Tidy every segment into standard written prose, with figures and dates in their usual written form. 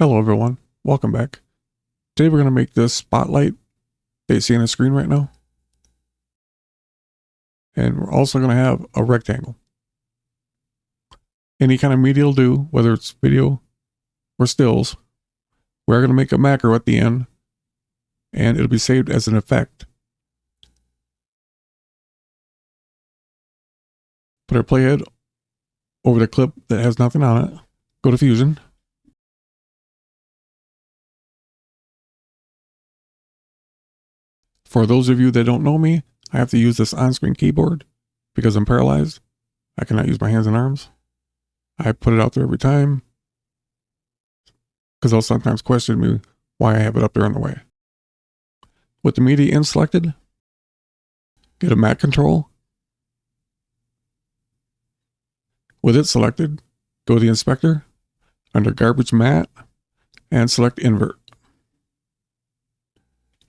Hello everyone, welcome back. Today we're going to make this spotlight that you see on the screen right now. And we're also going to have a rectangle. Any kind of media will do, whether it's video or stills. We're going to make a macro at the end, and it'll be saved as an effect. Put our playhead over the clip that has nothing on it. Go to Fusion. For those of you that don't know me, I have to use this on-screen keyboard because I'm paralyzed. I cannot use my hands and arms. I put it out there every time because they'll sometimes question me why I have it up there in the way. With the media in selected, get a mat control. With it selected, go to the inspector, under garbage mat, and select invert.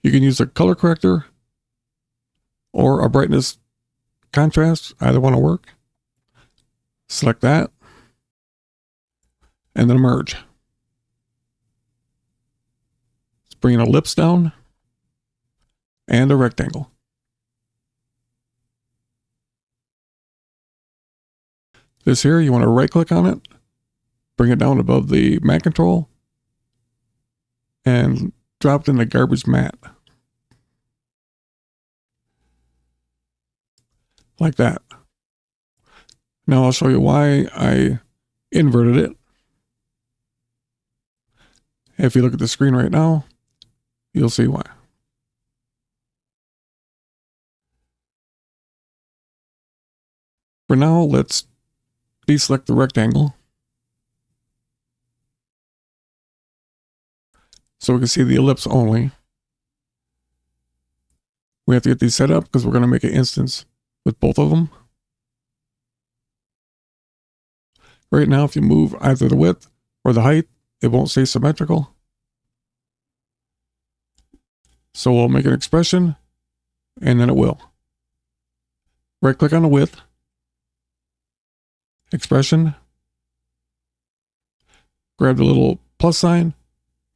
You can use a color corrector or a brightness contrast, either one will work. Select that, and then merge. Let's bring an ellipse down, and a rectangle. This here, you want to right click on it, bring it down above the mat control, and drop it in the garbage mat. Like that. Now I'll show you why I inverted it. If you look at the screen right now, you'll see why. For now, let's deselect the rectangle so we can see the ellipse only. We have to get these set up because we're going to make an instance with both of them. Right now, if you move either the width or the height, it won't stay symmetrical. So we'll make an expression, and then it will. Right click on the width, expression, grab the little plus sign,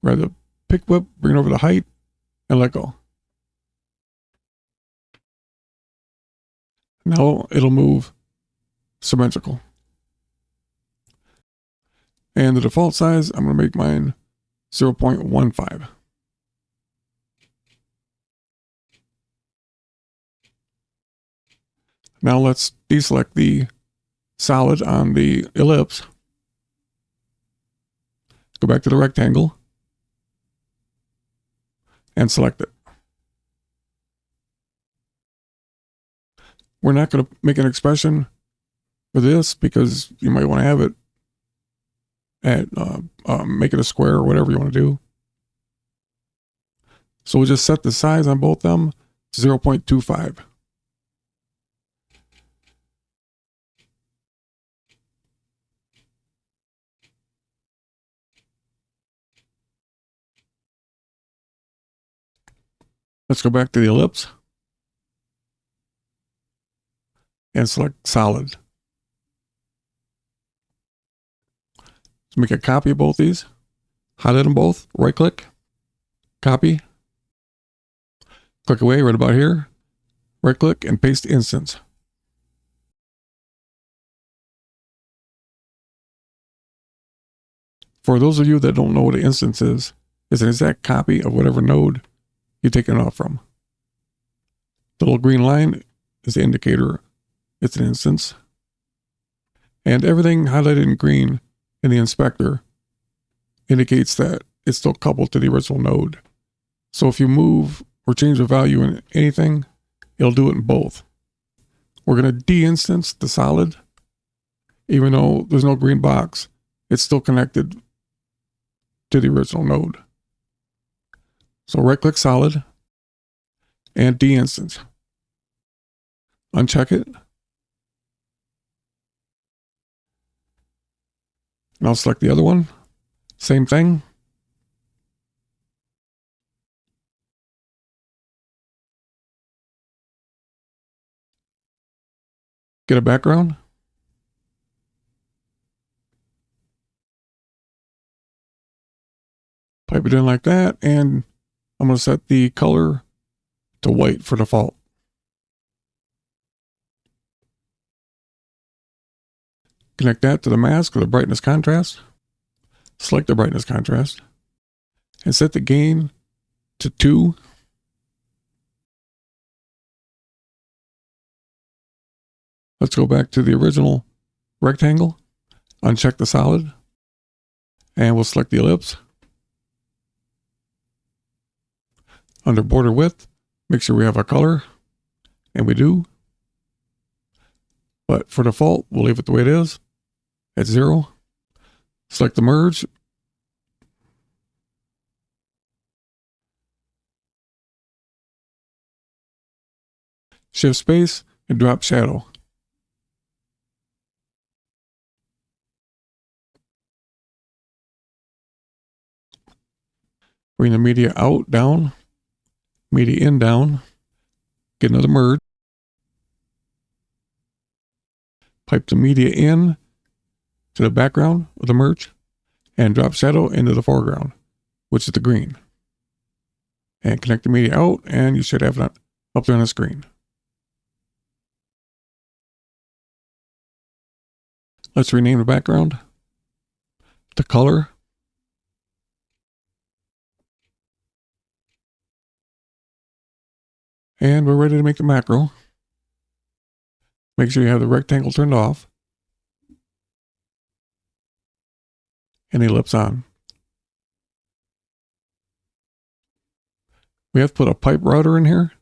grab the pick whip, bring it over the height, and let go. Now it'll move symmetrical. And the default size, I'm going to make mine 0.15. Now let's deselect the solid on the ellipse. Go back to the rectangle and select it. We're not going to make an expression for this because you might want to have it at make it a square or whatever you want to do. So we'll just set the size on both of them to 0.25. Let's go back to the ellipse and select solid. Let's make a copy of both these. Highlight them both, right click, copy, click away right about here, right click and paste instance. For those of you that don't know what an instance is, it's an exact copy of whatever node you're taking it off from. The little green line is the indicator it's an instance. And everything highlighted in green in the inspector indicates that it's still coupled to the original node. So if you move or change the value in anything, it'll do it in both. We're going to de-instance the solid. Even though there's no green box, it's still connected to the original node. So right click solid and de-instance. Uncheck it. And I'll select the other one. Same thing. Get a background. Pipe it in like that, and I'm going to set the color to white for default. Connect that to the mask or the brightness contrast. Select the brightness contrast and set the gain to 2. Let's go back to the original rectangle, uncheck the solid, and we'll select the ellipse. Under border width, make sure we have our color, and we do. But for default, we'll leave it the way it is at 0. Select the merge. Shift space and drop shadow. Bring the media out, down, media in, down. Get another merge. Pipe the media in to the background of the merge and drop shadow into the foreground, which is the green. And connect the media out, and you should have it up there on the screen. Let's rename the background to color. And we're ready to make the macro. Make sure you have the rectangle turned off and the ellipse on. We have to put a pipe router in here.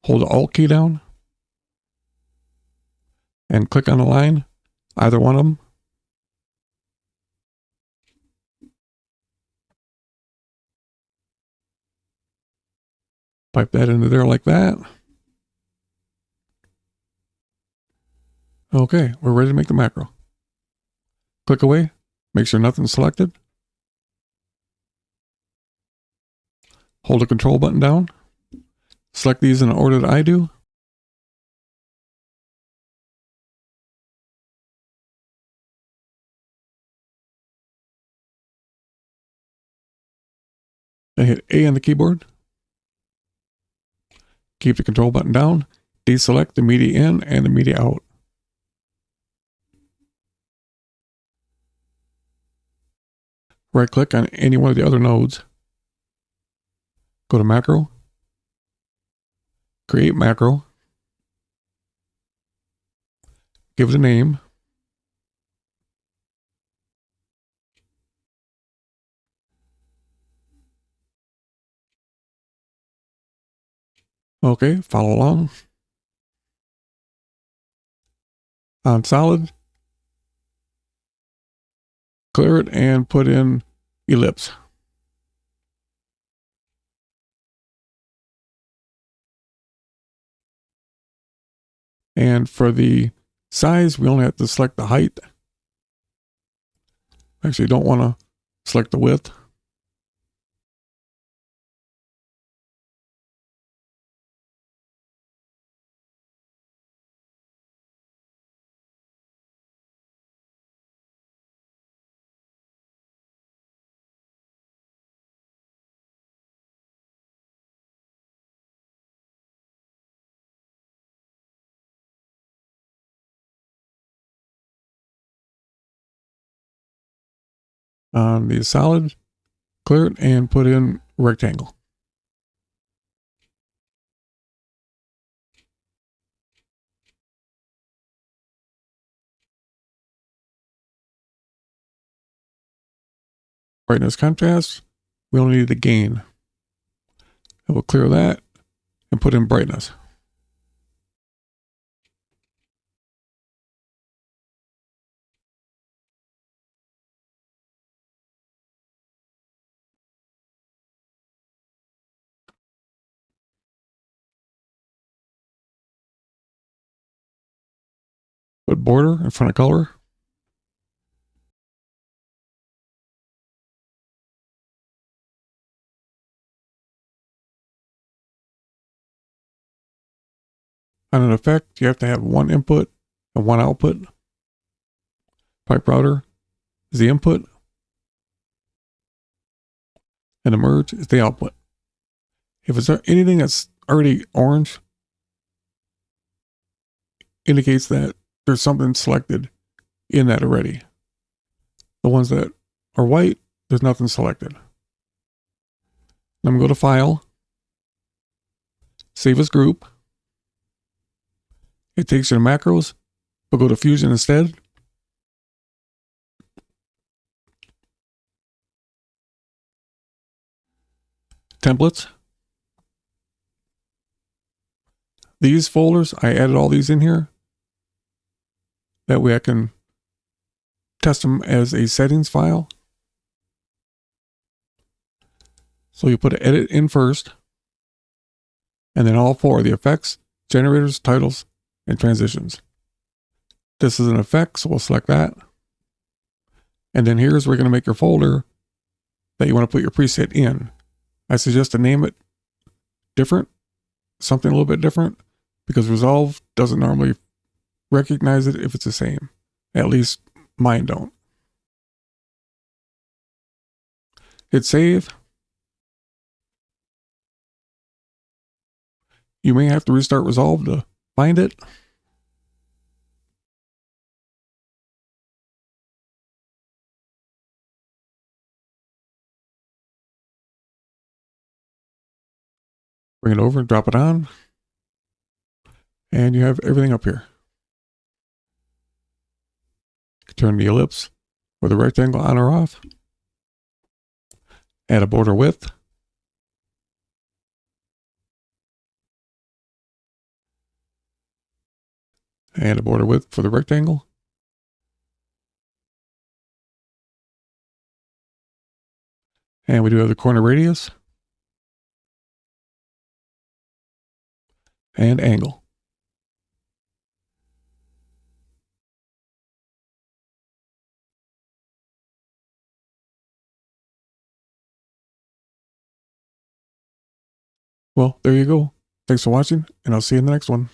Hold the Alt key down and click on the line, either one of them. Pipe that into there like that. Okay, we're ready to make the macro. Click away, make sure nothing's selected. Hold the control button down. Select these in the order that I do. Then hit A on the keyboard. Keep the control button down. Deselect the media in and the media out. Right click on any one of the other nodes. Go to macro. Create macro. Give it a name. Okay, follow along. On solid, clear it and put in ellipse. And for the size, we only have to select the height. Actually, you don't want to select the width. On the solid, clear it and put in rectangle. Brightness contrast, we only need the gain. And we'll clear that and put in brightness. Put border in front of color. On an effect, you have to have one input and one output. Pipe router is the input. and the merge is the output. If it's anything that's already orange, indicates that there's something selected in that already. The ones that are white, there's nothing selected. I'm going to go to File, Save as Group. It takes you to Macros, but go to Fusion instead. Templates. These folders, I added all these in here. That way I can test them as a settings file. So you put an edit in first, and then all four, the effects, generators, titles, and transitions. This is an effect, so we'll select that. And then here's where you're going to make your folder that you want to put your preset in. I suggest to name it different, something a little bit different, because Resolve doesn't normally recognize it if it's the same. At least mine don't. Hit save. You may have to restart Resolve to find it. Bring it over and drop it on. And you have everything up here. Turn the ellipse or the rectangle on or off. Add a border width. And a border width for the rectangle. And we do have the corner radius. And angle. Well, there you go. Thanks for watching, and I'll see you in the next one.